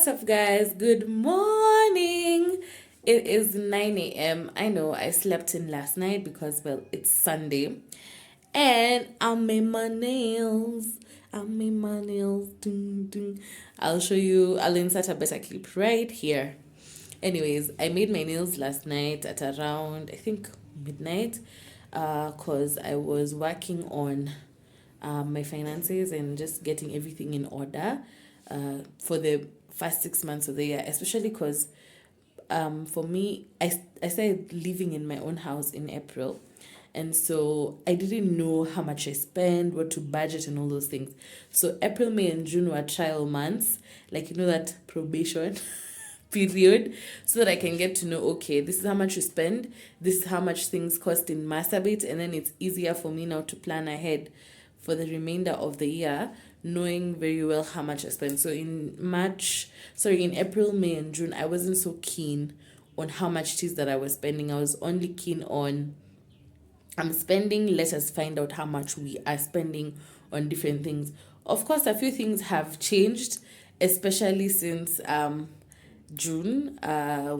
What's up, guys? Good morning. It is 9 a.m. I know I slept in last night because, well, it's Sunday. And I made my nails. I made my nails. Ding, ding. I'll show you, I'll insert a better clip right here. Anyways, I made my nails last night at around, I think, midnight. Because I was working on my finances and just getting everything in order for the first 6 months of the year, especially because for me, I started living in my own house in April. And so I didn't know how much I spend, what to budget, and all those things. So April, May, and June were trial months, like that probation period, so that I can get to know, okay, this is how much you spend, this is how much things cost in Massabit, and then it's easier for me now to plan ahead for the remainder of the year, knowing very well how much I spend. So in April, May, and June, I wasn't so keen on how much it is that I was spending. I was only keen on I'm spending, let us find out how much we are spending on different things. Of course, a few things have changed, especially since June.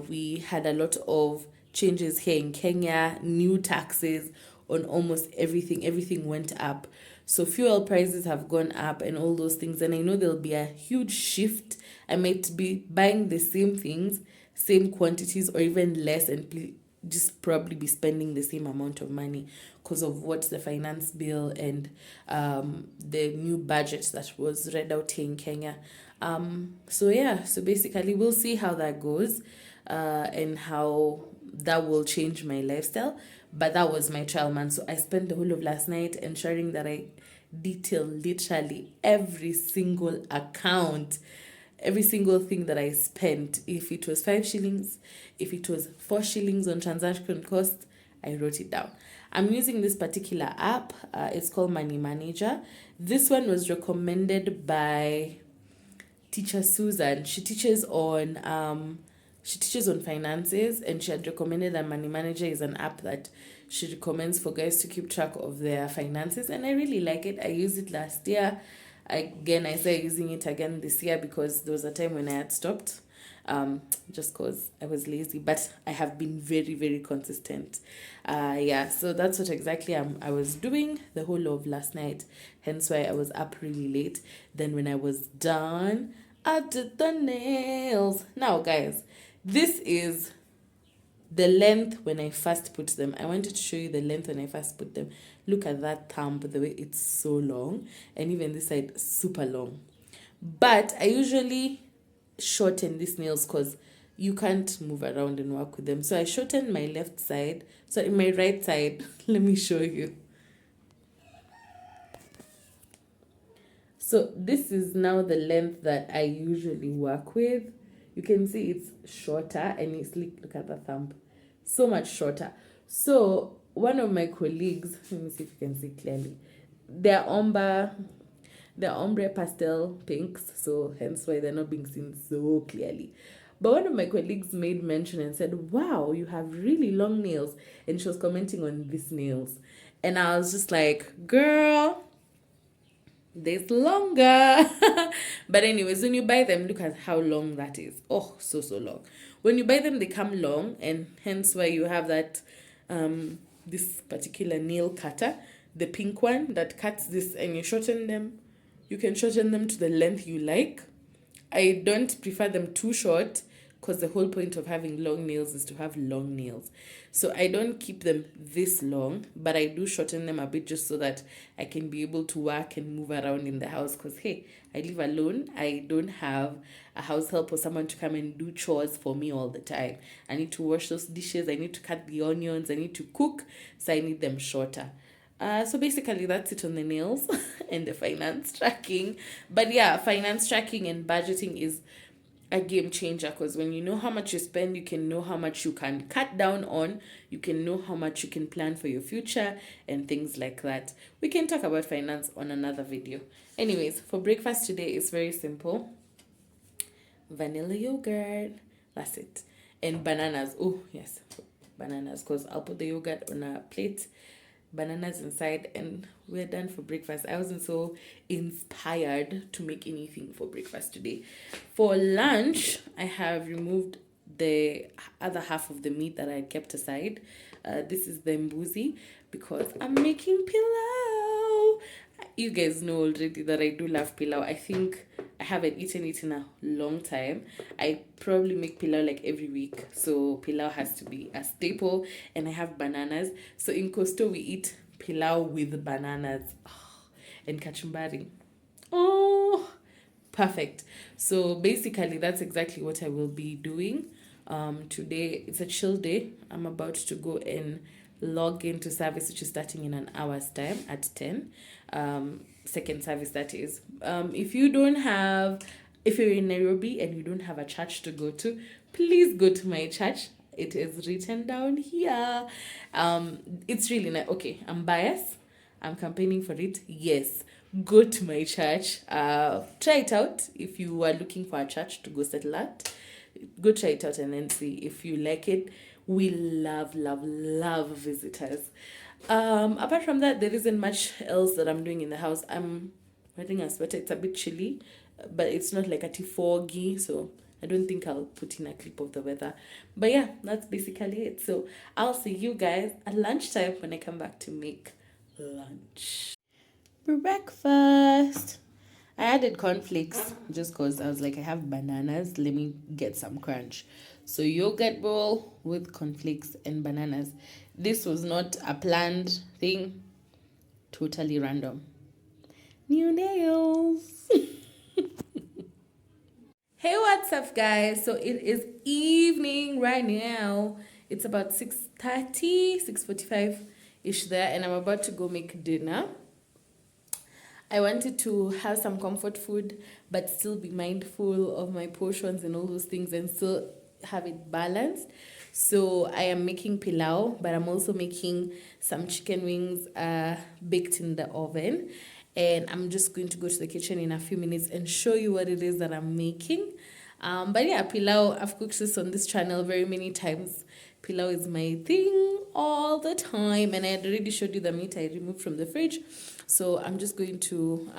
We had a lot of changes here in Kenya, new taxes on almost everything. Everything went up. So fuel prices have gone up and all those things. And I know there'll be a huge shift. I might be buying the same things, same quantities, or even less, and just probably be spending the same amount of money because of what the finance bill and the new budget that was read out here in Kenya. So basically we'll see how that goes and how that will change my lifestyle. But that was my trial month. So I spent the whole of last night ensuring that I detail literally every single account, every single thing that I spent. If it was 5 shillings, if it was 4 shillings on transaction cost, I wrote it down. I'm using this particular app. It's called Money Manager. This one was recommended by teacher Susan. She teaches on finances, and she had recommended that Money Manager is an app that she recommends for guys to keep track of their finances, and I really like it. I used it last year. I started using it again this year because there was a time when I had stopped, just because I was lazy, but I have been very, very consistent. So that's what exactly I was doing the whole of last night, hence why I was up really late. Then when I was done, I did the nails. Now, guys, this is the length when I first put them. I wanted to show you the length when I first put them. Look at that thumb, the way it's so long, and even this side super long. But I usually shorten these nails because you can't move around and work with them. So I shortened my left side. So in my right side, let me show you. So this is now the length that I usually work with. You can see it's shorter, and it's look at the thumb, so much shorter. So one of my colleagues, let me see if you can see clearly, they're ombre pastel pinks, so hence why they're not being seen so clearly. But one of my colleagues made mention and said, wow, you have really long nails. And she was commenting on these nails. And I was just like, girl, there's longer. But anyways, when you buy them, look at how long that is. Oh, so long. When you buy them, they come long, and hence why you have that this particular nail cutter, the pink one that cuts this, and you shorten them. You can shorten them to the length you like. I don't prefer them too short because the whole point of having long nails is to have long nails. So I don't keep them this long, but I do shorten them a bit just so that I can be able to work and move around in the house because, hey, I live alone. I don't have a house help or someone to come and do chores for me all the time. I need to wash those dishes. I need to cut the onions. I need to cook. So I need them shorter. So basically that's it on the nails and the finance tracking. But yeah, finance tracking and budgeting is a game changer because when you know how much you spend, you can know how much you can cut down on, you can know how much you can plan for your future and things like that. We can talk about finance on another video. Anyways, for breakfast today, it's very simple. Vanilla yogurt, that's it. And bananas. Oh, yes, bananas, because I'll put the yogurt on a plate. bananas inside, and we're done for breakfast. I wasn't so inspired to make anything for breakfast today. For lunch, I have removed the other half of the meat that I kept aside. This is the mbuzi because I'm making pilau. You guys know already that I do love pilau. I think I haven't eaten it in a long time. I probably make pilau like every week. So pilau has to be a staple. And I have bananas. So in Costa we eat pilau with bananas. And kachumbari. Oh, perfect. So basically that's exactly what I will be doing. Today it's a chill day. I'm about to go and log into service, which is starting in an hour's time at 10. Second service, that is. If you're in Nairobi and you don't have a church to go to, please go to my church. It is written down here. It's really nice. Okay, I'm biased. I'm campaigning for it. Yes, go to my church. Try it out if you are looking for a church to go settle at. Go try it out and then see if you like it. We love, love, love visitors. Apart from that, there isn't much else that I'm doing in the house. I'm wearing a sweater. It's a bit chilly, but it's not like a foggy, so I don't think I'll put in a clip of the weather. But yeah, that's basically it. So I'll see you guys at lunchtime when I come back to make lunch. Breakfast. I added cornflakes just because I was like, I have bananas. Let me get some crunch. So yogurt bowl with cornflakes and bananas. This was not a planned thing. Totally random. New nails. Hey, what's up, guys? So it is evening right now. It's about 6:30, 6:45-ish there. And I'm about to go make dinner. I wanted to have some comfort food, but still be mindful of my portions and all those things and still have it balanced. So I am making pilau, but I'm also making some chicken wings baked in the oven. And I'm just going to go to the kitchen in a few minutes and show you what it is that I'm making. But yeah, pilau, I've cooked this on this channel very many times. Pilau is my thing all the time. And I had already showed you the meat I removed from the fridge. So I'm just going to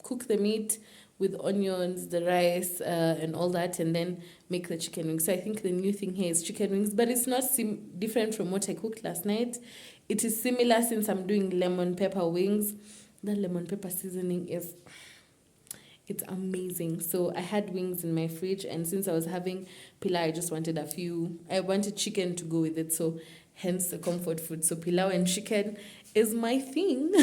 cook the meat with onions, the rice, and all that, and then make the chicken wings. So I think the new thing here is chicken wings, but it's not different from what I cooked last night. It is similar since I'm doing lemon pepper wings. The lemon pepper seasoning it's amazing. So I had wings in my fridge, and since I was having pilau, I wanted chicken to go with it, so hence the comfort food. So pilau and chicken is my thing.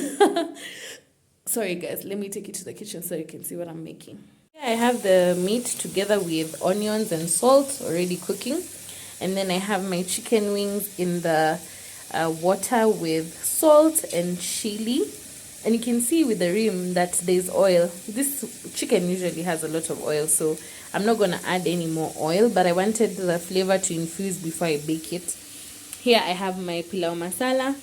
Sorry guys, let me take you to the kitchen so you can see what I'm making. I have the meat together with onions and salt already cooking, and then I have my chicken wings in the water with salt and chili. And you can see with the rim that there's oil. This chicken usually has a lot of oil, so I'm not going to add any more oil, but I wanted the flavor to infuse before I bake it. Here I have my pilau masala.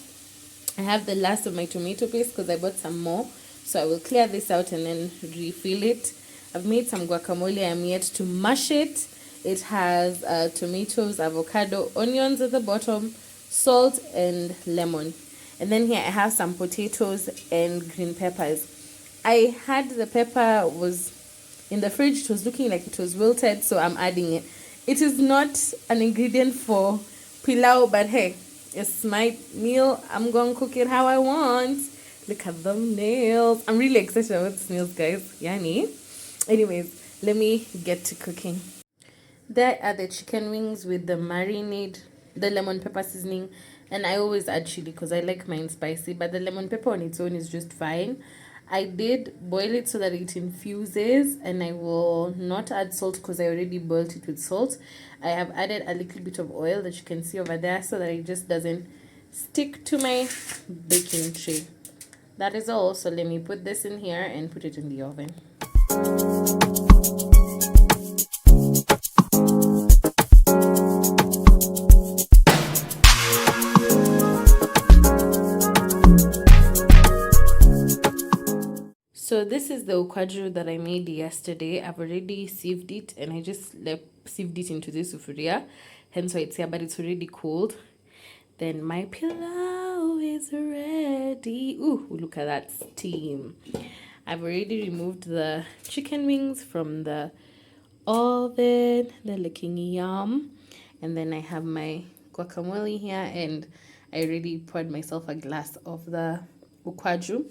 I have the last of my tomato paste because I bought some more. So I will clear this out and then refill it. I've made some guacamole. I'm yet to mash it. It has tomatoes, avocado, onions at the bottom, salt, and lemon. And then here I have some potatoes and green peppers. I had the pepper was in the fridge. It was looking like it was wilted, so I'm adding it. It is not an ingredient for pilau, but hey, it's my meal. I'm going to cook it how I want. Look at them nails. I'm really excited about these nails, guys. Yani. Anyways, let me get to cooking. There are the chicken wings with the marinade, the lemon pepper seasoning. And I always add chili because I like mine spicy. But the lemon pepper on its own is just fine. I did boil it so that it infuses. And I will not add salt because I already boiled it with salt. I have added a little bit of oil that you can see over there so that it just doesn't stick to my baking tray. That is all. So let me put this in here and put it in the oven. So this is the ukwaju that I made yesterday. I've already sieved it and I just sieved it into this sufuria. Hence why it's here, but it's already cold. Then my pilau is ready. Ooh, look at that steam. I've already removed the chicken wings from the oven. They're looking yum. And then I have my guacamole here, and I already poured myself a glass of the ukwaju.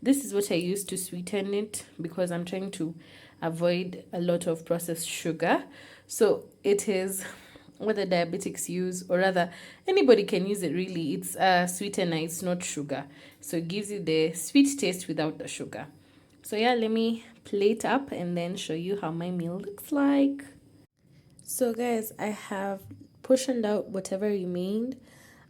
This is what I use to sweeten it because I'm trying to avoid a lot of processed sugar. So it is what the diabetics use, or rather anybody can use it really. It's a sweetener, it's not sugar. So it gives you the sweet taste without the sugar. So yeah, let me plate up and then show you how my meal looks like. So guys, I have portioned out whatever remained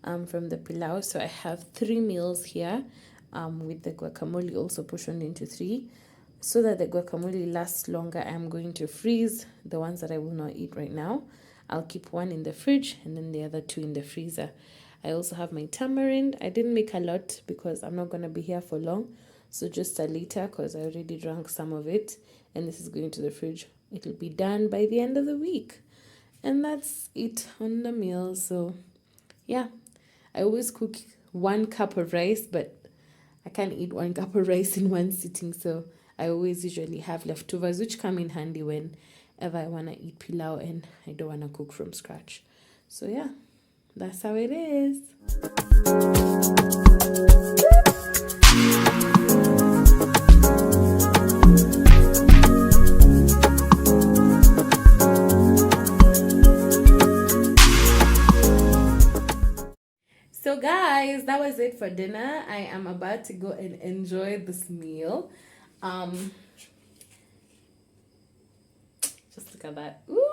from the pilau. So I have 3 meals here with the guacamole also portioned into 3. So that the guacamole lasts longer, I'm going to freeze the ones that I will not eat right now. I'll keep 1 in the fridge and then the other 2 in the freezer. I also have my tamarind. I didn't make a lot because I'm not going to be here for long. So just a liter because I already drank some of it. And this is going to the fridge. It'll be done by the end of the week. And that's it on the meal. So yeah, I always cook 1 cup of rice, but I can't eat 1 cup of rice in one sitting. So I always usually have leftovers, which come in handy whenever I want to eat pilau and I don't want to cook from scratch. So yeah, that's how it is. So guys, that was it for dinner. I am about to go and enjoy this meal. Just look at that. Ooh,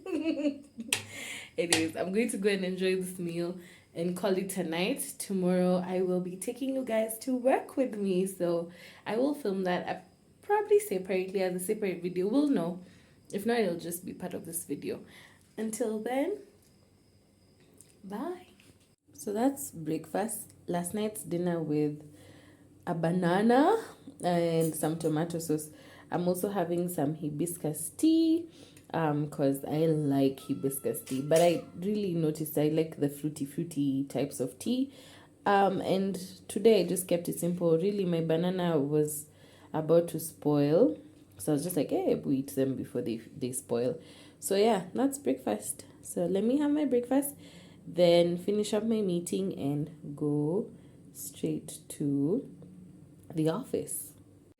ooh. Anyways, I'm going to go and enjoy this meal and call it a night. Tomorrow I will be taking you guys to work with me. So I will film that probably separately as a separate video. We'll know. If not, it'll just be part of this video. Until then, bye. So that's breakfast. Last night's dinner with a banana and some tomato sauce. I'm also having some hibiscus tea because I like hibiscus tea, but I really noticed I like the fruity types of tea. And today I just kept it simple. Really, my banana was about to spoil, so I was just like, hey, we eat them before they spoil. So yeah, that's breakfast. So let me have my breakfast, then finish up my meeting and go straight to the office.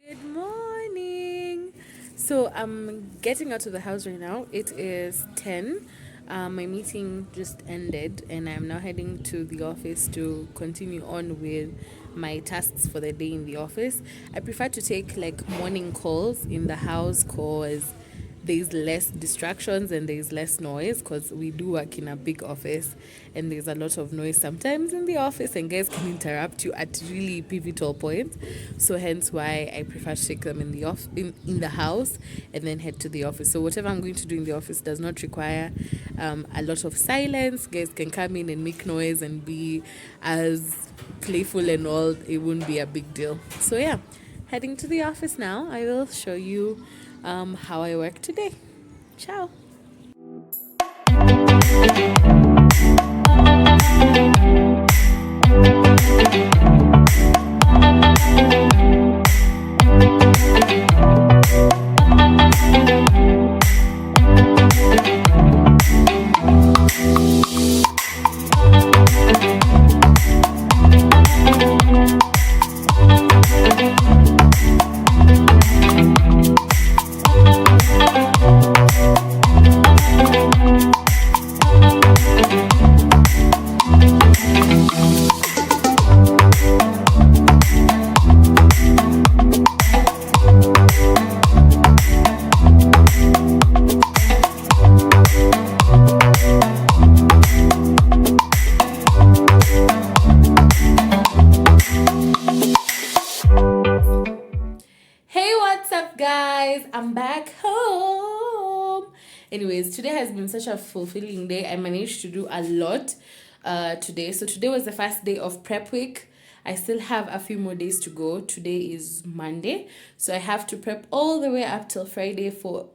Good morning. So I'm getting out of the house right now. It is 10. My meeting just ended and I'm now heading to the office to continue on with my tasks for the day in the office. I prefer to take like morning calls in the house because there's less distractions and there's less noise because we do work in a big office and there's a lot of noise sometimes in the office and guys can interrupt you at really pivotal points. So hence why I prefer to take them in the in the house and then head to the office. So whatever I'm going to do in the office does not require a lot of silence. Guys can come in and make noise and be as playful and all. It wouldn't be a big deal. So yeah, heading to the office now. I will show you how I work today. Ciao. Guys, I'm back home. Anyways, today has been such a fulfilling day. I managed to do a lot today. So today was the first day of prep week. I still have a few more days to go. Today is Monday, so I have to prep all the way up till Friday for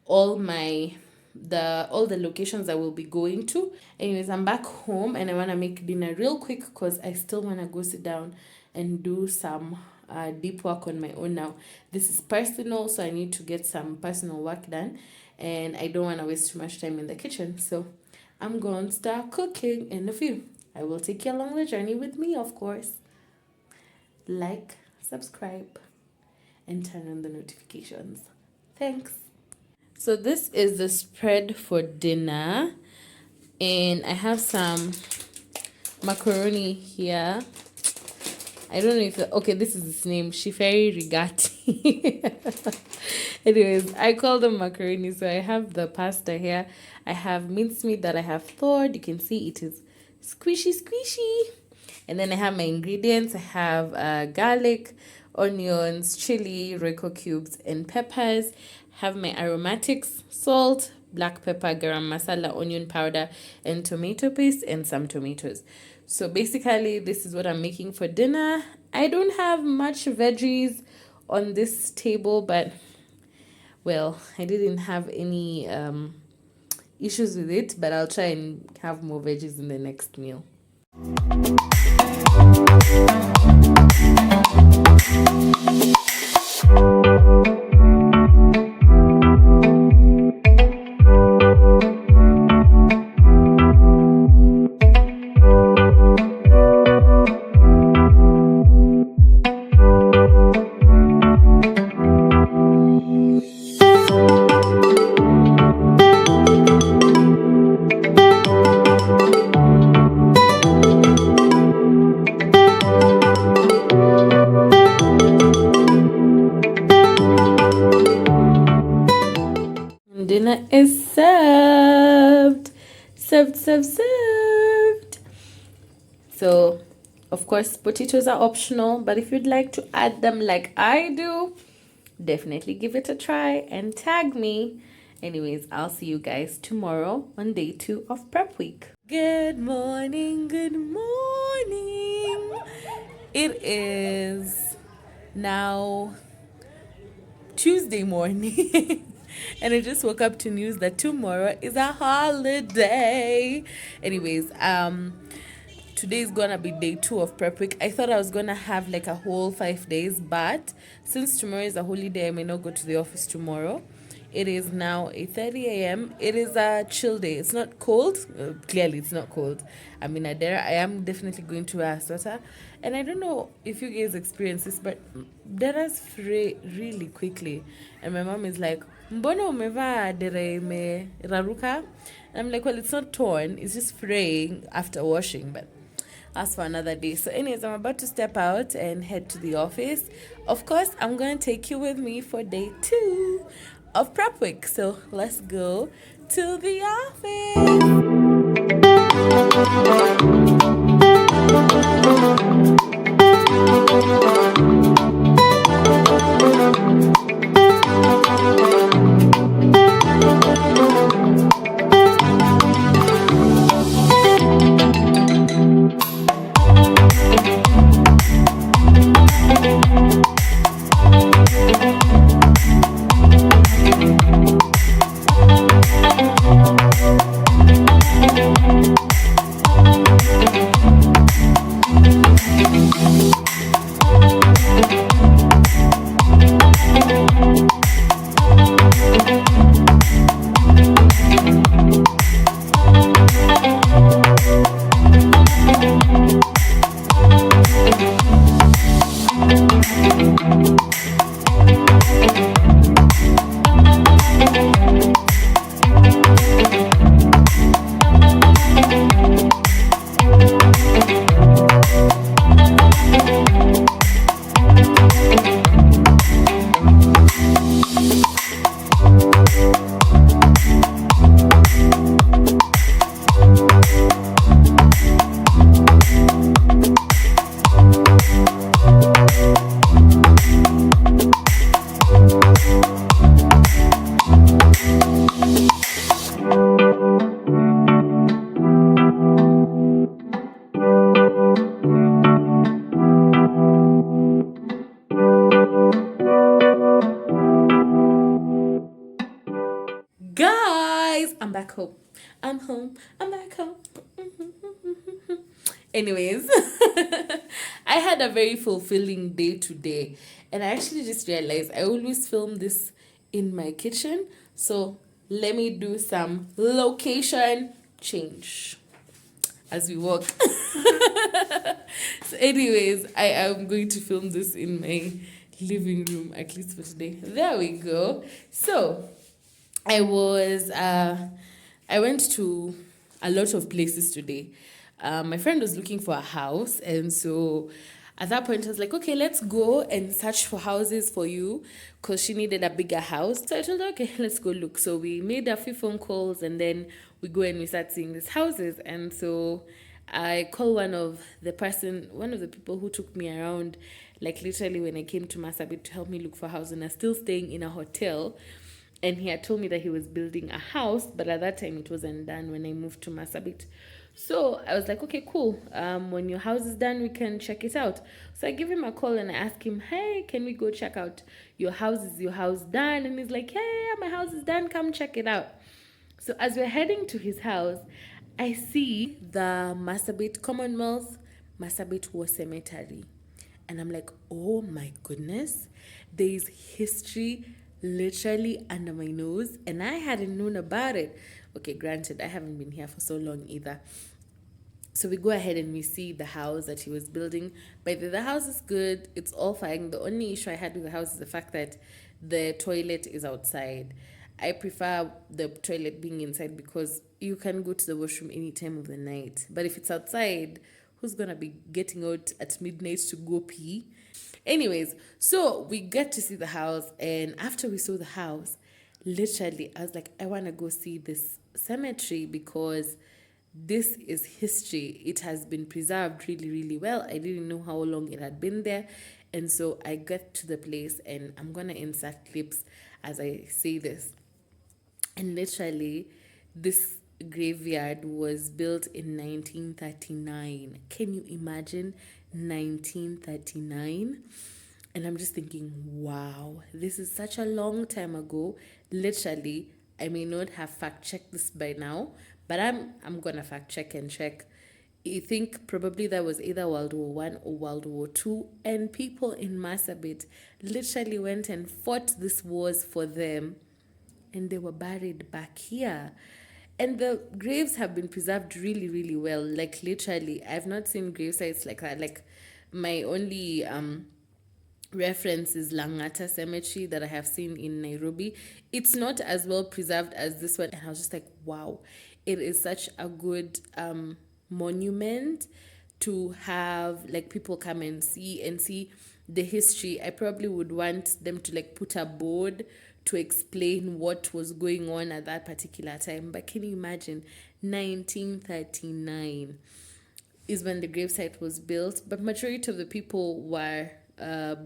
all my the all the locations I will be going to. Anyways, I'm back home and I want to make dinner real quick because I still want to go sit down and do some deep work on my own now. This is personal, so I need to get some personal work done, and I don't want to waste too much time in the kitchen. So I'm going to start cooking in a few. I will take you along the journey with me, of course. Like, subscribe, and turn on the notifications. Thanks. So this is the spread for dinner, and I have some macaroni here. I don't know if okay, this is its name, Shiferi Rigati. Anyways, I call them macaroni. So I have the pasta here. I have mincemeat that I have thawed. You can see it is squishy. And then I have my ingredients. I have garlic, onions, chili, Royco cubes, and peppers. Have my aromatics, salt, black pepper, garam masala, onion powder, and tomato paste, and some tomatoes. So basically, this is what I'm making for dinner. I don't have much veggies on this table, but well, I didn't have any issues with it, but I'll try and have more veggies in the next meal. Dinner is served. So, of course, potatoes are optional, but if you'd like to add them like I do, definitely give it a try and tag me. Anyways, I'll see you guys tomorrow on day 2 of prep week. Good morning. It is now Tuesday morning. And I just woke up to news that tomorrow is a holiday. Anyways, today's gonna be day 2 of prep week. I thought I was gonna have like a whole 5 days, but since tomorrow is a holiday, I may not go to the office tomorrow. It is now 8:30 a.m. It is a chill day. It's not cold. Clearly, it's not cold. I'm in Adera. I am definitely going to wear a sweater. And I don't know if you guys experience this, but Dera's fray really quickly. And my mom is like, Mbona umevaa dera imeraruka? And I'm like, well, it's not torn. It's just fraying after washing. But that's for another day. So anyways, I'm about to step out and head to the office. Of course, I'm going to take you with me for day 2 of prep week. So let's go to the office. home. I'm home. I'm back home. Anyways, I had a very fulfilling day today, and I actually just realized I always film this in my kitchen. So let me do some location change as we walk. So, anyways, I am going to film this in my living room, at least for today. There we go. So, I went to a lot of places today. My friend was looking for a house, and so at that point I was like, okay, let's go and search for houses for you, because she needed a bigger house. So I told her, okay, let's go look. So we made a few phone calls, and then we go and we start seeing these houses. And so I call one of the people who took me around, like literally when I came to Masabit to help me look for a house, and I'm still staying in a hotel. And he had told me that he was building a house, but at that time it wasn't done when I moved to Masabit. So I was like, okay, cool. When your house is done, we can check it out. So I give him a call and I ask him, hey, can we go check out your house? Is your house done? And he's like, yeah, my house is done. Come check it out. So as we're heading to his house, I see the Masabit Commonwealth, Masabit War Cemetery. And I'm like, oh my goodness, there is history literally under my nose, and I hadn't known about it. Okay, granted, I haven't been here for so long either. So we go ahead and we see the house that he was building. But the house is good. It's all fine. The only issue I had with the house is the fact that the toilet is outside. I prefer the toilet being inside because you can go to the washroom any time of the night. But if it's outside, who's going to be getting out at midnight to go pee? Anyways, so we get to see the house, and after we saw the house, literally, I was like, I want to go see this cemetery because this is history. It has been preserved really, really well. I didn't know how long it had been there. And so I got to the place, and I'm going to insert clips as I say this. And literally, this graveyard was built in 1939. Can you imagine 1939? And I'm just thinking, wow, this is such a long time ago. Literally, I may not have fact checked this by now, but I'm gonna fact check and check. I think probably that was either World War One or World War Two, and people in Masabit literally went and fought these wars for them, and they were buried back here. And the graves have been preserved really, really well. Like literally, I've not seen grave sites like that. Like my only reference is Langata Cemetery that I have seen in Nairobi. It's not as well preserved as this one. And I was just like, wow, it is such a good monument to have like people come and see the history. I probably would want them to like put a board to explain what was going on at that particular time. But can you imagine, 1939 is when the gravesite was built, but majority of the people were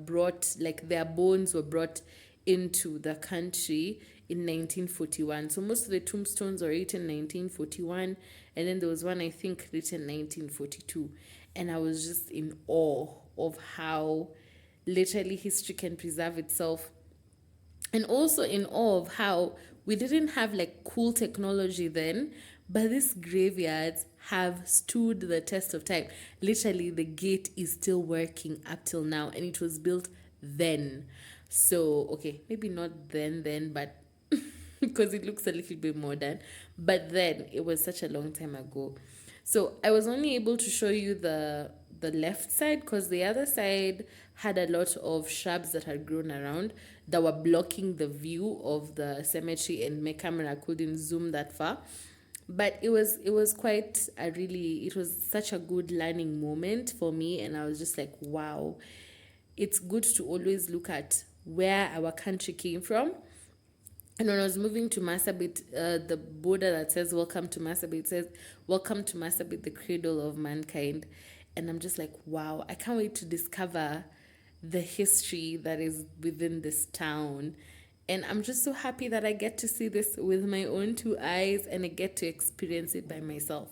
brought, like their bones were brought into the country in 1941. So most of the tombstones were written in 1941, and then there was one I think written 1942. And I was just in awe of how literally history can preserve itself, and also in awe of how we didn't have like cool technology then, but these graveyards have stood the test of time. Literally, the gate is still working up till now, and it was built then. So, okay, maybe not then, but because it looks a little bit modern, but then it was such a long time ago. So I was only able to show you the left side because the other side had a lot of shrubs that had grown around that were blocking the view of the cemetery, and my camera couldn't zoom that far. But it was quite it was such a good learning moment for me, and I was just like, wow, it's good to always look at where our country came from. And when I was moving to Masabit, the border that says "Welcome to Masabit" says "Welcome to Masabit, the cradle of mankind," and I'm just like, wow, I can't wait to discover the history that is within this town. And I'm just so happy that I get to see this with my own two eyes and I get to experience it by myself.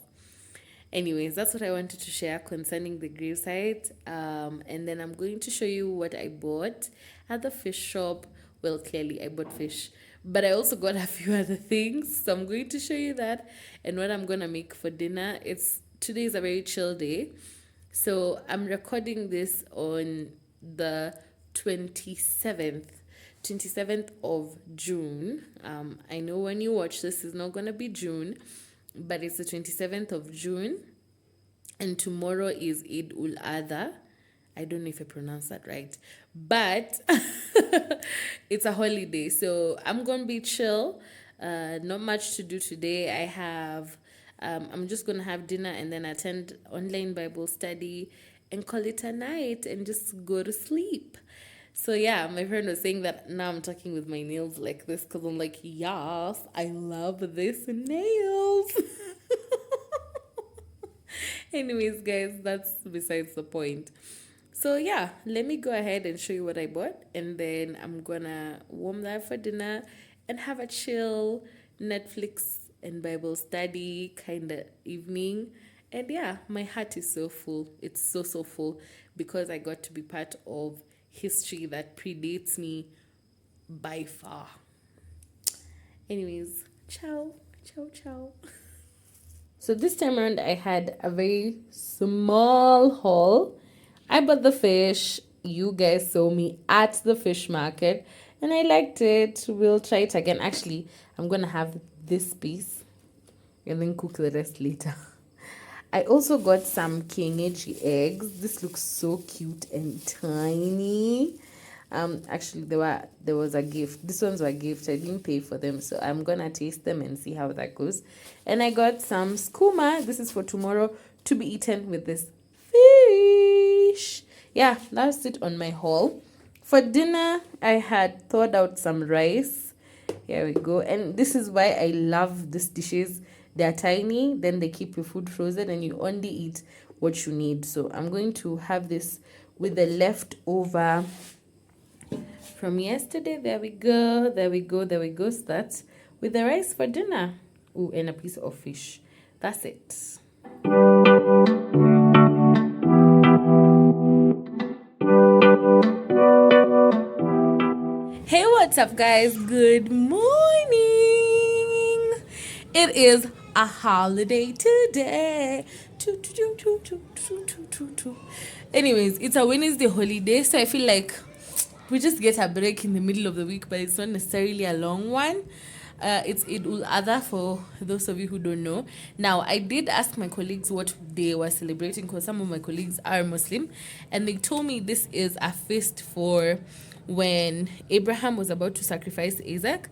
Anyways, that's what I wanted to share concerning the gravesite. And then I'm going to show you what I bought at the fish shop. Well, clearly I bought fish, But I also got a few other things, so I'm going to show you that and what I'm gonna make for dinner. Today is a very chill day, so I'm recording this on the 27th 27th of June. I know when you watch this is not gonna be June, but it's the 27th of June, and tomorrow is Eid ul Adha. I don't know if I pronounced that right, but it's a holiday, so I'm gonna be chill. Not much to do today. I'm just gonna have dinner and then attend online Bible study and call it a night and just go to sleep. So yeah, my friend was saying that now I'm talking with my nails like this because I'm like, yes, I love this nails. Anyways, guys, that's besides the point. So yeah, let me go ahead and show you what I bought, and then I'm gonna warm that for dinner and have a chill Netflix and Bible study kind of evening. And yeah, my heart is so full. It's so full because I got to be part of history that predates me by far. Anyways, ciao, ciao, ciao. So this time around, I had a very small haul. I bought the fish. You guys saw me at the fish market and I liked it. We'll try it again. Actually, I'm going to have this piece and then cook the rest later. I also got some kienyeji eggs. This looks so cute and tiny. Actually, there was a gift. These ones were gift. I didn't pay for them, so I'm gonna taste them and see how that goes. And I got some skooma. This is for tomorrow to be eaten with this fish. Yeah, that's it on my haul. For dinner, I had thawed out some rice. Here we go. And this is why I love these dishes. They're tiny, then they keep your food frozen and you only eat what you need. So I'm going to have this with the leftover from yesterday. There we go. So that's with the rice for dinner. Ooh, and a piece of fish. That's it. Hey, what's up, guys? Good morning. It is a holiday today. Anyways, it's a Wednesday holiday, so I feel like we just get a break in the middle of the week, but it's not necessarily a long one. It's Eid ul Adha for those of you who don't know. Now, I did ask my colleagues what they were celebrating because some of my colleagues are Muslim, and they told me this is a feast for when Abraham was about to sacrifice Isaac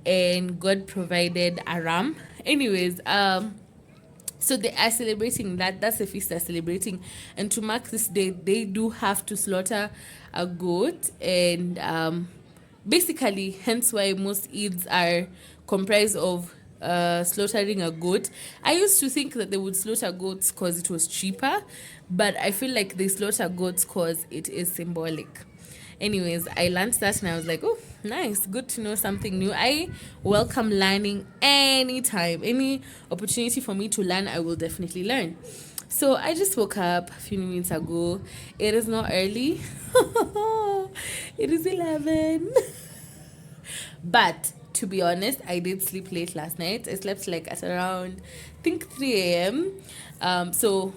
and God provided a ram. Anyways, so they are celebrating that. That's the feast they're celebrating. And to mark this day, they do have to slaughter a goat. And basically, hence why most Eids are comprised of slaughtering a goat. I used to think that they would slaughter goats because it was cheaper. But I feel like they slaughter goats because it is symbolic. Anyways, I learned that and I was like, oh, nice, good to know something new. I welcome learning anytime. Any opportunity for me to learn, I will definitely learn. So I just woke up a few minutes ago. It is not early. It is 11. But to be honest, I did sleep late last night. I slept like at around, I think 3 a.m. So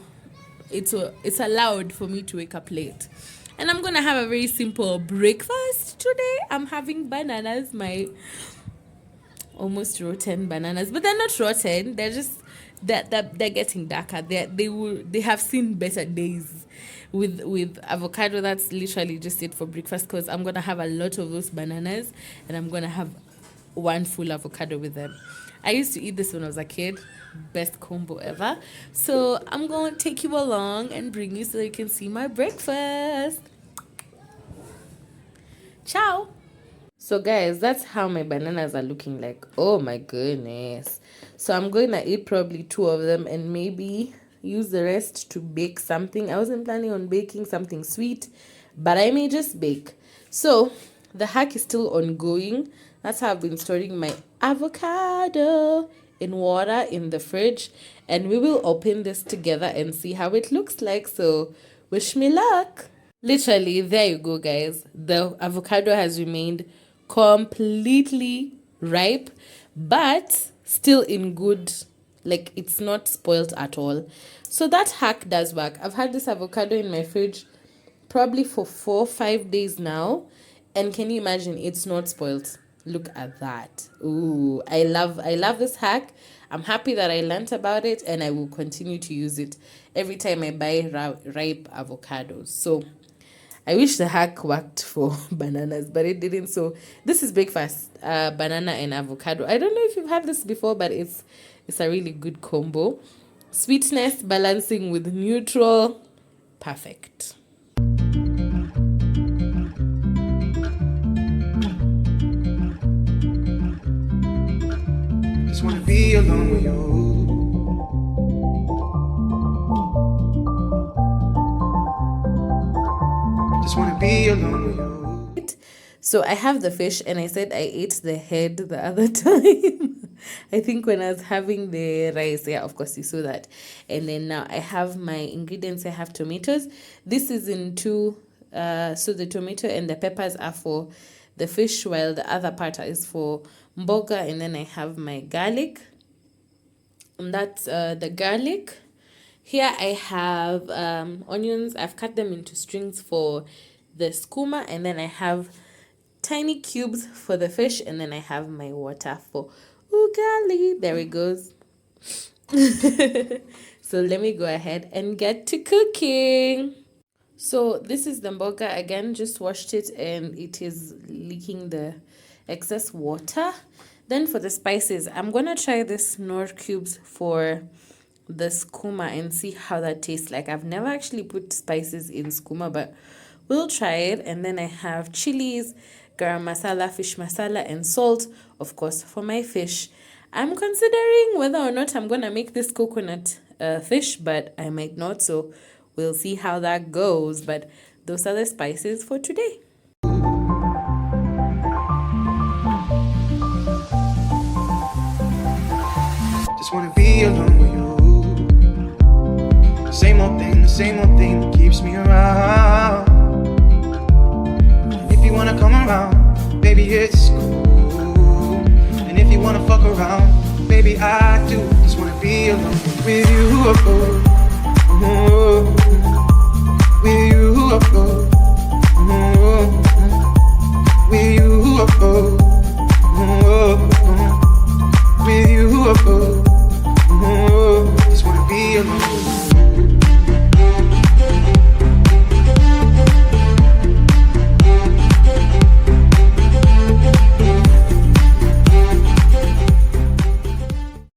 it's allowed for me to wake up late. And I'm going to have a very simple breakfast today. I'm having bananas, my almost rotten bananas. But they're not rotten. They're just, they're getting darker. They have seen better days. With avocado, that's literally just it for breakfast because I'm going to have a lot of those bananas. And I'm going to have one full avocado with them. I used to eat this when I was a kid. Best combo ever. So I'm going to take you along and bring you so you can see my breakfast. Ciao. So guys, that's how my bananas are looking like. Oh my goodness. So I'm going to eat probably 2 of them and maybe use the rest to bake something. I wasn't planning on baking something sweet, but I may just bake. So the hack is still ongoing. That's how I've been storing my avocado in water in the fridge, and we will open this together and see how it looks like. So wish me luck. Literally, there you go, guys. The avocado has remained completely ripe, but still in good, like it's not spoiled at all. So that hack does work. I've had this avocado in my fridge probably for 4-5 days now, and can you imagine, it's not spoiled. Look at that. Ooh, I love this hack. I'm happy that I learnt about it, and I will continue to use it every time I buy ripe avocados. So I wish the hack worked for bananas, but it didn't. So this is breakfast, banana and avocado. I don't know if you've had this before, but it's a really good combo. Sweetness balancing with neutral. Perfect. Just wanna be alone with you. Just wanna be alone with you. So I have the fish, and I said I ate the head the other time. I think when I was having the rice, yeah, of course you saw that. And then now I have my ingredients. I have tomatoes. This is in two, so the tomato and the peppers are for the fish, while the other part is for mboga. And then I have my garlic, and that's the garlic. Here I have onions. I've cut them into strings for the skuma, and then I have tiny cubes for the fish, and then I have my water for ugali. There it goes. So let me go ahead and get to cooking. So this is the mboga again, just washed it and it is leaking the excess water. Then for the spices, I'm gonna try this Knorr cubes for the skuma and see how that tastes like. I've never actually put spices in skuma, but we'll try it. And then I have chilies, garam masala, fish masala, and salt, of course, for my fish. I'm considering whether or not I'm gonna make this coconut fish, but I might not, so we'll see how that goes. But those are the spices for today. Just wanna be alone with you. The same old thing that keeps me around. And if you wanna come around, baby, it's cool. And if you wanna fuck around, baby, I do. Just wanna be alone with you.